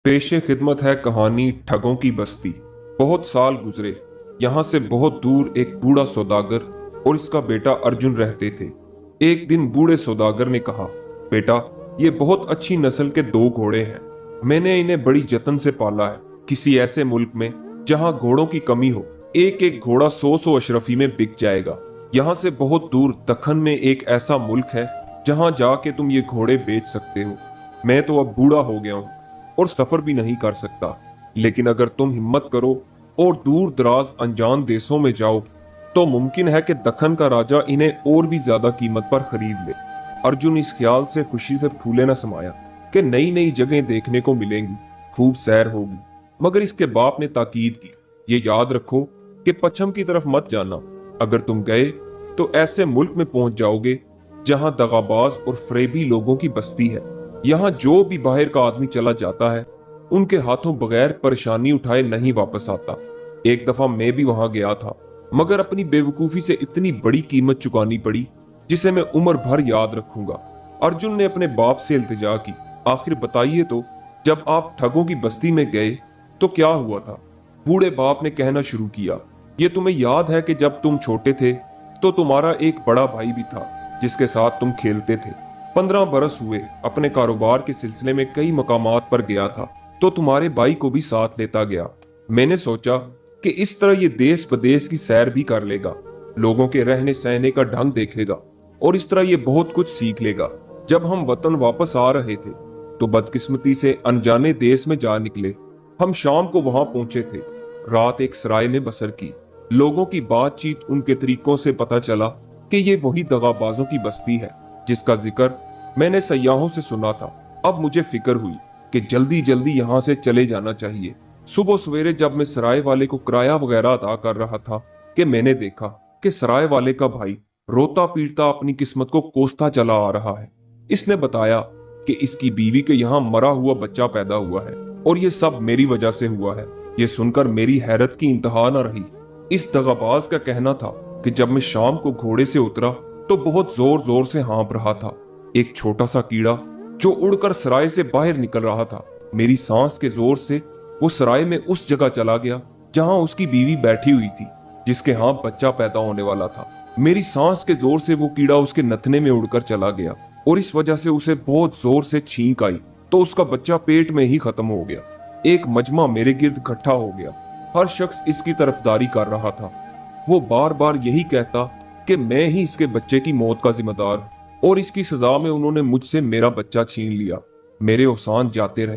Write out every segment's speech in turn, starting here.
पेशे खिदमत है कहानी ठगों की बस्ती। बहुत साल गुजरे। यहाँ से बहुत दूर एक बूढ़ा सौदागर और इसका बेटा अर्जुन रहते थे। एक दिन बूढ़े सौदागर ने कहा, बेटा, ये बहुत अच्छी नस्ल के दो घोड़े हैं। मैंने इन्हें बड़ी जतन से पाला है। किसी ऐसे मुल्क में जहाँ घोड़ों की कमी हो, एक एक घोड़ा 100 अशरफी में बिक जाएगा। यहाँ से बहुत दूर दक्खन में एक ऐसा मुल्क है जहाँ जाके तुम ये घोड़े बेच सकते हो। मैं तो अब बूढ़ा हो गया हूँ और सफर भी नहीं कर सकता, लेकिन अगर तुम हिम्मत करो और दूर दराज अनजान देशों में जाओ तो मुमकिन है कि दक्खन का राजा इन्हें और भी ज्यादा कीमत पर खरीद ले। अर्जुन इस ख्याल से खुशी से फूले न समाया कि नई नई जगह देखने को मिलेंगी, खूब सैर होगी। मगर इसके बाप ने ताकीद की, ये याद रखो कि पश्चिम की तरफ मत जाना। अगर तुम गए तो ऐसे मुल्क में पहुंच जाओगे जहां दगाबाज और फरेबी लोगों की बस्ती है। यहाँ जो भी बाहर का आदमी चला जाता है उनके हाथों बगैर परेशानी उठाए नहीं वापस आता। एक दफा मैं भी वहां गया था, मगर अपनी बेवकूफी से इतनी बड़ी कीमत चुकानी पड़ी जिसे मैं उम्र भर याद रखूंगा। अर्जुन ने अपने बाप से इल्तिजा की, आखिर बताइए तो, जब आप ठगों की बस्ती में गए तो क्या हुआ था? बूढ़े बाप ने कहना शुरू किया, ये तुम्हें याद है कि जब तुम छोटे थे तो तुम्हारा एक बड़ा भाई भी था जिसके साथ तुम खेलते थे। 15 बरस हुए, अपने कारोबार के सिलसिले में कई मकामात पर गया था तो तुम्हारे भाई को भी साथ लेता गया। मैंने सोचा कि इस तरह ये देश प्रदेश की सैर भी कर लेगा, लोगों के रहने सहने का ढंग देखेगा और इस तरह ये बहुत कुछ सीख लेगा। जब हम वतन वापस आ रहे थे तो बदकिस्मती से अनजाने देश में जा निकले। हम शाम को वहां पहुंचे थे, रात एक सराय में बसर की। लोगों की बातचीत, उनके तरीकों से पता चला कि ये वही दगाबाजों की बस्ती है जिसका जिक्र मैंने सयाहों से सुना था। अब मुझे फिक्र हुई कि जल्दी जल्दी यहाँ से चले जाना चाहिए। सुबह सवेरे जब मैं सराय वाले को किराया वगैरह अदा कर रहा था कि मैंने देखा कि सराय वाले का भाई रोता पीटता अपनी किस्मत को कोसता चला आ रहा है। इसने बताया कि इसकी बीवी के यहाँ मरा हुआ बच्चा पैदा हुआ है और ये सब मेरी वजह से हुआ है। ये सुनकर मेरी हैरत की इंतहा न रही। इस दगाबाज का कहना था कि जब मैं शाम को घोड़े से उतरा तो बहुत जोर जोर से हाँफ रहा था। एक छोटा सा कीड़ा जो उड़कर सराय से बाहर निकल रहा था। मेरी सांस के जोर से वो सराय में उस जगह चला गया जहां उसकी बीवी बैठी हुई थी जिसके यहाँ बच्चा पैदा होने वाला था। मेरी सांस के जोर से वो कीड़ा उसके नथने में उड़कर चला गया और इस वजह से उसे बहुत जोर से छींक आई तो उसका बच्चा पेट में ही खत्म हो गया। एक मजमा मेरे गिर्द इकट्ठा हो गया। हर शख्स इसकी तरफदारी कर रहा था। वो बार बार यही कहता कि मैं ही इसके बच्चे की मौत का जिम्मेदार हूं और इसकी सजा में उन्होंने मुझसे मेरा बच्चा छीन लिया। मेरे औसान जाते रहे,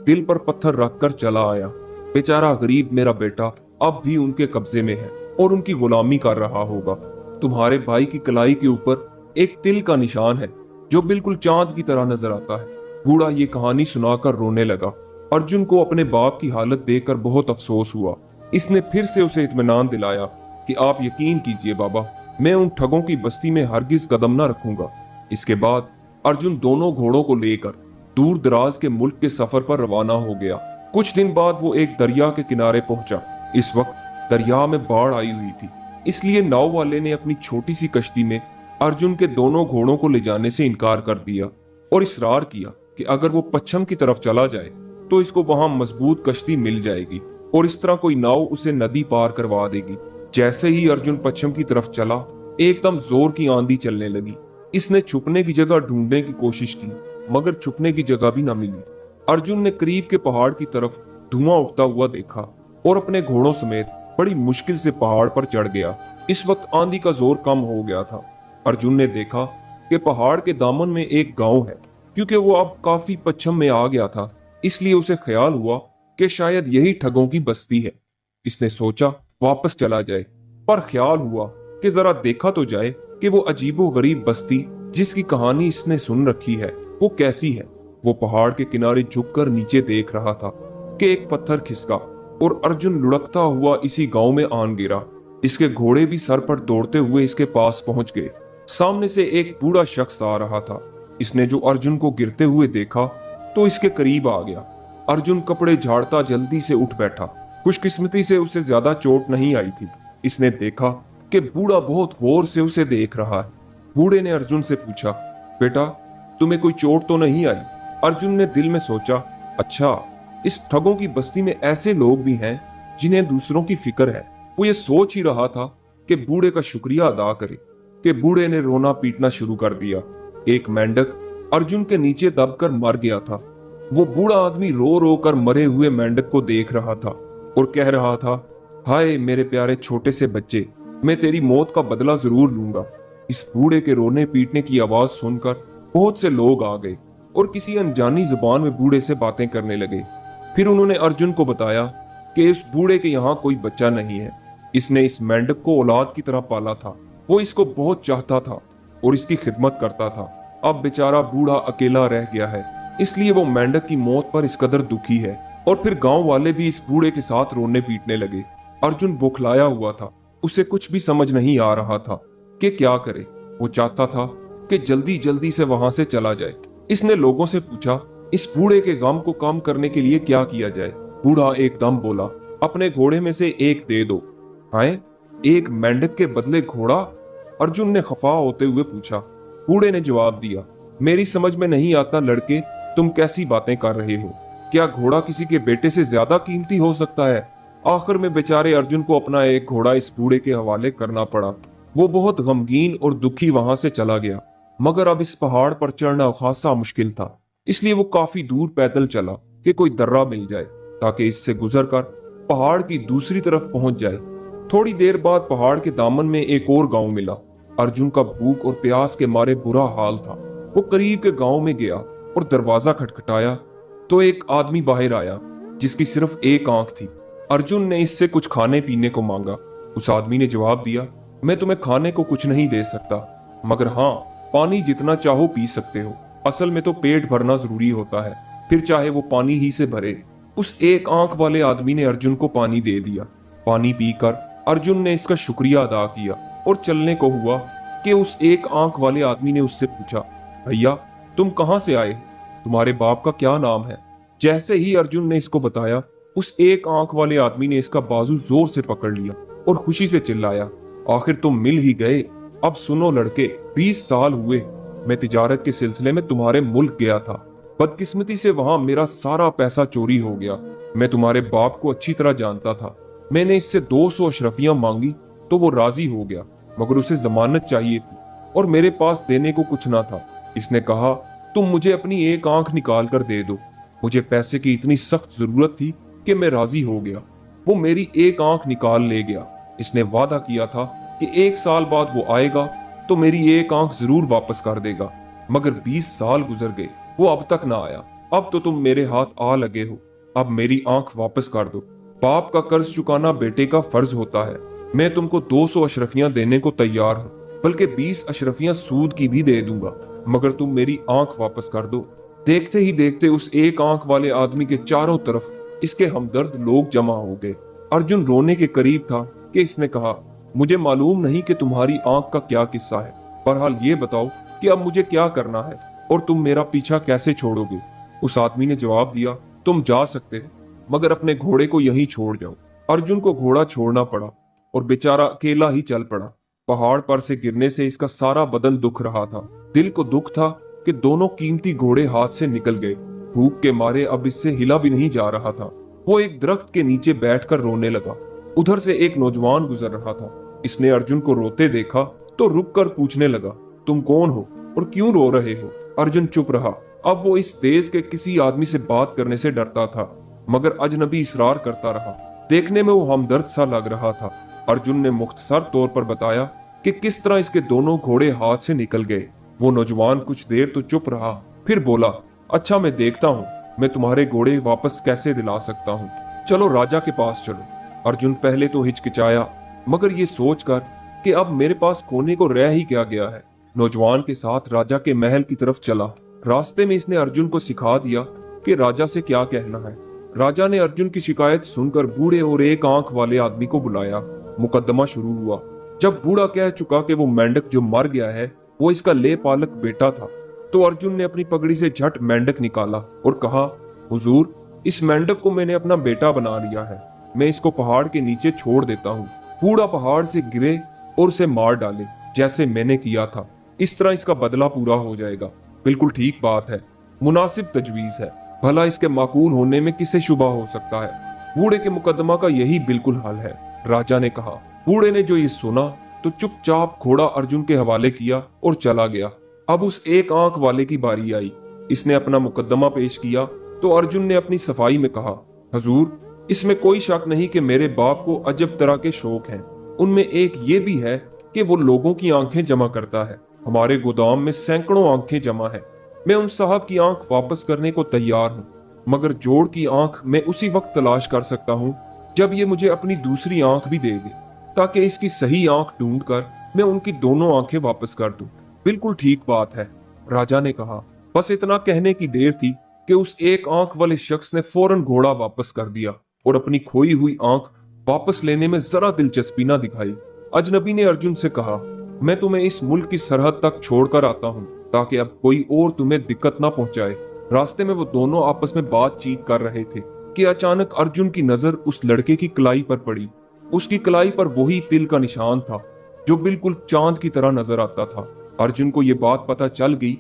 दिल पर पत्थर रखकर चला आया। बेचारा गरीब मेरा बेटा अब भी उनके कब्जे में है और उनकी गुलामी कर रहा होगा। तुम्हारे भाई की कलाई के ऊपर एक तिल का निशान है जो बिल्कुल चांद की तरह नजर आता है। बूढ़ा ये कहानी सुनाकर रोने लगा। अर्जुन को अपने बाप की हालत देखकर बहुत अफसोस हुआ। इसने फिर से उसे इत्मीनान दिलाया कि आप यकीन कीजिए बाबा, मैं उन ठगों की बस्ती में हरगिज कदम न रखूंगा। इसके बाद अर्जुन दोनों घोड़ों को लेकर दूर दराज के मुल्क के सफर पर रवाना हो गया। कुछ दिन बाद वो एक दरिया के किनारे पहुंचा। इस वक्त दरिया में बाढ़ आई हुई थी, इसलिए नाव वाले ने अपनी छोटी सी कश्ती में अर्जुन के दोनों घोड़ों को ले जाने से इनकार कर दिया और इसरार किया कि अगर वो पश्चिम की तरफ चला जाए तो इसको वहां मजबूत कश्ती मिल जाएगी और इस तरह कोई नाव उसे नदी पार करवा देगी। जैसे ही अर्जुन पश्चिम की तरफ चला, एकदम जोर की आंधी चलने लगी। इसने छुपने की जगह ढूंढने की कोशिश की, मगर छुपने की जगह भी ना मिली। अर्जुन ने करीब के पहाड़ की तरफ धुआं उठता हुआ देखा और अपने घोड़ों समेत बड़ी मुश्किल से पहाड़ पर चढ़ गया। इस वक्त आंधी का जोर कम हो गया था। अर्जुन ने देखा कि पहाड़ के दामन में एक गांव है। क्योंकि वो अब काफी पश्चिम में आ गया था, इसलिए उसे ख्याल हुआ कि शायद यही ठगों की बस्ती है। इसने सोचा वापस चला जाए, पर ख्याल हुआ कि जरा देखा तो जाए कि वो अजीबो गरीब बस्ती जिसकी कहानी इसने सुन रखी है वो कैसी है। वो पहाड़ के किनारे झुककर नीचे देख रहा था कि एक पत्थर खिसका और अर्जुन लुढ़कता हुआ इसी गांव में आन गिरा। इसके घोड़े भी सर पर दौड़ते हुए इसके पास पहुंच गए। सामने से एक बूढ़ा शख्स आ रहा था। इसने जो अर्जुन को गिरते हुए देखा तो इसके करीब आ गया। अर्जुन कपड़े झाड़ता जल्दी से उठ बैठा। खुशकिस्मती से उसे ज्यादा चोट नहीं आई थी। इसने देखा कि बूढ़ा बहुत गौर से उसे देख रहा है। बूढ़े ने अर्जुन से पूछा, बेटा, तुम्हें कोई चोट तो नहीं आई? अर्जुन ने दिल में सोचा, अच्छा इस ठगों की बस्ती में ऐसे लोग भी हैं जिन्हें दूसरों की फिक्र है। वो ये सोच ही रहा था कि बूढ़े का शुक्रिया अदा करे कि बूढ़े ने रोना पीटना शुरू कर दिया। एक मेंढक अर्जुन के नीचे दबकर मर गया था। वो बूढ़ा आदमी रो रो कर मरे हुए मेंढक को देख रहा था और कह रहा था, हाय मेरे प्यारे छोटे से बच्चे, मैं तेरी मौत का बदला जरूर लूंगा। इस बूढ़े के रोने पीटने की आवाज सुनकर बहुत से लोग आ गए और किसी अनजानी जुबान में बूढ़े से बातें करने लगे। फिर उन्होंने अर्जुन को बताया कि इस बूढ़े के यहाँ कोई बच्चा नहीं है। इसने इस मेंढक को औलाद की तरह पाला था। वो इसको बहुत चाहता था और इसकी खिदमत करता था। अब बेचारा बूढ़ा अकेला रह गया है, इसलिए वो मेंढक की मौत पर इस कदर दुखी है। और फिर गांव वाले भी इस बूढ़े के साथ रोने पीटने लगे। अर्जुन बौखलाया हुआ था। उसे कुछ भी समझ नहीं आ रहा था कि क्या करे। वो चाहता था कि जल्दी जल्दी से वहां से चला जाए। इसने लोगों से पूछा, इस बूढ़े के गम को कम करने के लिए क्या किया जाए। बूढ़ा एकदम बोला, अपने घोड़े में से एक दे दो। हाय, एक मेंढक के बदले घोड़ा? अर्जुन ने खफा होते हुए पूछा। बूढ़े ने जवाब दिया, मेरी समझ में नहीं आता लड़के, तुम कैसी बातें कर रहे हो। क्या घोड़ा किसी के बेटे से ज्यादा कीमती हो सकता है? आखिर में बेचारे अर्जुन को अपना एक घोड़ा इस बूढ़े के हवाले करना पड़ा। वो बहुत गमगीन और दुखी वहां से चला गया। मगर अब इस पहाड़ पर चढ़ना खासा मुश्किल था, इसलिए वो काफी दूर पैदल चला कि कोई दर्रा मिल जाए ताकि इससे गुजरकर पहाड़ की दूसरी तरफ पहुंच जाए। थोड़ी देर बाद पहाड़ के दामन में एक और गांव मिला। अर्जुन का भूख और प्यास के मारे बुरा हाल था। वो करीब के गांव में गया और दरवाजा खटखटाया तो एक आदमी बाहर आया जिसकी सिर्फ एक आंख थी। अर्जुन ने इससे कुछ खाने पीने को मांगा। उस आदमी ने जवाब दिया, मैं तुम्हें खाने को कुछ नहीं दे सकता, मगर हाँ, पानी जितना चाहो पी सकते हो। असल में तो पेट भरना जरूरी होता है, फिर चाहे वो पानी ही से भरे। उस एक आंख वाले आदमी ने अर्जुन को पानी दे दिया। पानी पीकर अर्जुन ने इसका शुक्रिया अदा किया और चलने को हुआ कि उस एक आंख वाले आदमी ने उससे पूछा, भैया तुम कहां से आए? तुम्हारे बाप का क्या नाम है? जैसे ही अर्जुन ने इसको बताया, उस एक आंख वाले आदमी ने इसका बाजू जोर से पकड़ लिया और खुशी से चिल्लाया, आखिर तुम मिल ही गए। अब सुनो लड़के, 20 साल हुए मैं तिजारत के सिलसिले में तुम्हारे मुल्क गया था। बदकिस्मती से वहां मेरा सारा पैसा चोरी हो गया। मैं तुम्हारे बाप को अच्छी तरह जानता था। मैंने इससे 200 अशरफियां मांगी तो वो राजी हो गया, मगर उसे जमानत चाहिए थी और मेरे पास देने को कुछ ना था। इसने कहा, तुम मुझे अपनी एक आंख निकाल कर दे दो। मुझे पैसे की इतनी सख्त जरूरत थी कि मैं राजी हो गया। वो मेरी एक आंख निकाल ले गया। इसने वादा किया था कि 1 साल बाद वो आएगा तो मेरी एक आंख जरूर वापस कर देगा, मगर 20 साल गुजर गए, वो अब तक ना आया। अब तो तुम मेरे हाथ आ लगे हो, अब मेरी आंख वापस कर दो। बाप का कर्ज चुकाना बेटे का फर्ज होता है। मैं तुमको 200 अशरफियां देने को तैयार हूँ, बल्कि 20 अशरफियां सूद की भी दे दूंगा, मगर तुम मेरी आंख वापस कर दो। देखते ही देखते उस एक आंख वाले आदमी के चारों तरफ इसके हमदर्द लोग जमा हो गए। अर्जुन रोने के करीब था कि इसने कहा, मुझे मालूम नहीं कि तुम्हारी आंख का क्या किस्सा है, बहरहाल ये बताओ कि अब मुझे क्या करना है और तुम मेरा पीछा कैसे छोड़ोगे। उस आदमी ने जवाब दिया, तुम जा सकते हो, मगर अपने घोड़े को यहीं छोड़ जाओ। अर्जुन को घोड़ा छोड़ना पड़ा और बेचारा अकेला ही चल पड़ा। पहाड़ पर से गिरने से इसका सारा बदन दुख रहा था। दिल को दुख था कि दोनों कीमती घोड़े हाथ से निकल गए। भूख के मारे अब इससे हिला भी नहीं जा रहा था। वो एक दरख्त के नीचे बैठकर रोने लगा। उधर से एक नौजवान गुजर रहा था। इसने अर्जुन को रोते देखा तो रुककर पूछने लगा, तुम कौन हो और क्यों रो रहे हो? अर्जुन चुप रहा। अब वो इस देश के किसी आदमी से बात करने से डरता था, मगर अजनबी इसरार करता रहा। देखने में वो हमदर्द सा लग रहा था। अर्जुन ने मुख्तसर तौर पर बताया कि किस तरह इसके दोनों घोड़े हाथ से निकल गए। वो नौजवान कुछ देर तो चुप रहा, फिर बोला, अच्छा मैं देखता हूँ मैं तुम्हारे घोड़े वापस कैसे दिला सकता हूँ। चलो राजा के पास चलो। अर्जुन पहले तो हिचकिचाया, मगर ये सोचकर कि अब मेरे पास खोने को रह ही क्या गया है, नौजवान के साथ राजा के महल की तरफ चला। रास्ते में इसने अर्जुन को सिखा दिया कि राजा से क्या कहना है। राजा ने अर्जुन की शिकायत सुनकर बूढ़े और एक आंख वाले आदमी को बुलाया। मुकदमा शुरू हुआ। जब बूढ़ा कह चुका कि वो मेंढक जो मर गया है वो इसका ले पालक बेटा था, तो अर्जुन ने अपनी पगड़ी से झट मेंढक निकाला और कहा, हुजूर, इस मेंढक को मैंने अपना बेटा बना लिया है। मैं इसको पहाड़ के नीचे छोड़ देता हूँ। बूढ़ा पहाड़ से गिरे और उसे मार डाले जैसे मैंने किया था। इस तरह इसका बदला पूरा हो जाएगा। बिल्कुल ठीक बात है, मुनासिब तजवीज है। भला इसके माकूल होने में किसे शुबा हो सकता है। बूढ़े के मुकदमा का यही बिल्कुल हाल है, राजा ने कहा। बूढ़े ने जो ये सुना तो चुपचाप घोड़ा अर्जुन के हवाले किया और चला गया। अब उस एक आंख वाले की बारी आई। इसने अपना मुकदमा पेश किया तो अर्जुन ने अपनी सफाई में कहा, हजूर, इसमें कोई शक नहीं कि मेरे बाप को अजब तरह के शौक हैं। उनमें एक ये भी है कि वो लोगों की आंखें जमा करता है। हमारे गोदाम में सैकड़ों आंखें जमा है। मैं उन साहब की आंख वापस करने को तैयार हूँ, मगर जोड़ की आंख मैं उसी वक्त तलाश कर सकता हूँ जब ये मुझे अपनी दूसरी आंख भी देगी, ताकि इसकी सही आंख ढूंढकर मैं उनकी दोनों आंखें वापस कर दूं। बिल्कुल ठीक बात है, राजा ने कहा। बस इतना कहने की देर थी कि उस एक आंख वाले शख्स ने फौरन घोड़ा वापस कर दिया और अपनी खोई हुई आंख वापस लेने में जरा दिलचस्पी ना दिखाई। अजनबी ने अर्जुन से कहा, मैं तुम्हें इस मुल्क की सरहद तक छोड़कर आता हूँ ताकि अब कोई और तुम्हें दिक्कत ना पहुंचाए। रास्ते में वो दोनों आपस में बातचीत कर रहे थे कि अचानक अर्जुन की नजर उस लड़के की कलाई पर पड़ी। उसकी कलाई पर वही तिल का निशान था जो बिल्कुल चांद की तरह नजर आता था। अर्जुन को यह बात पता चल गई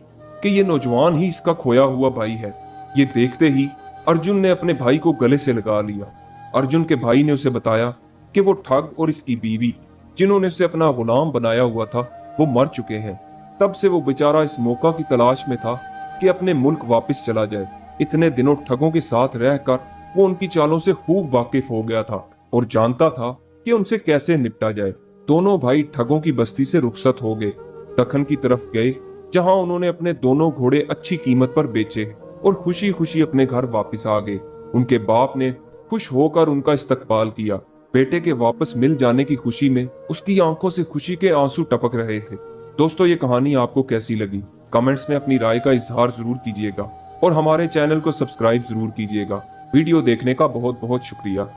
कि ये नौजवान ही इसका खोया हुआ भाई है। ये देखते ही अर्जुन ने अपने भाई को गले से लगा लिया। अर्जुन के भाई ने उसे बताया कि वो ठग और इसकी बीवी, जिन्होंने उसे अपना गुलाम बनाया हुआ था, वो मर चुके हैं। तब से वो बेचारा इस मौका की तलाश में था कि अपने मुल्क वापस चला जाए। इतने दिनों ठगों के साथ रहकर वो उनकी चालों से खूब वाकिफ हो गया था और जानता था कि उनसे कैसे निपटा जाए। दोनों भाई ठगों की बस्ती से रुखसत हो गए, दखन की तरफ गए, जहां उन्होंने अपने दोनों घोड़े अच्छी कीमत पर बेचे और खुशी खुशी अपने घर वापस आ गए। उनके बाप ने खुश होकर उनका इस्तकबाल किया। बेटे के वापस मिल जाने की खुशी में उसकी आंखों से खुशी के आंसू टपक रहे थे। दोस्तों, ये कहानी आपको कैसी लगी? कमेंट्स में अपनी राय का इजहार जरूर कीजिएगा और हमारे चैनल को सब्सक्राइब जरूर कीजिएगा। वीडियो देखने का बहुत बहुत शुक्रिया।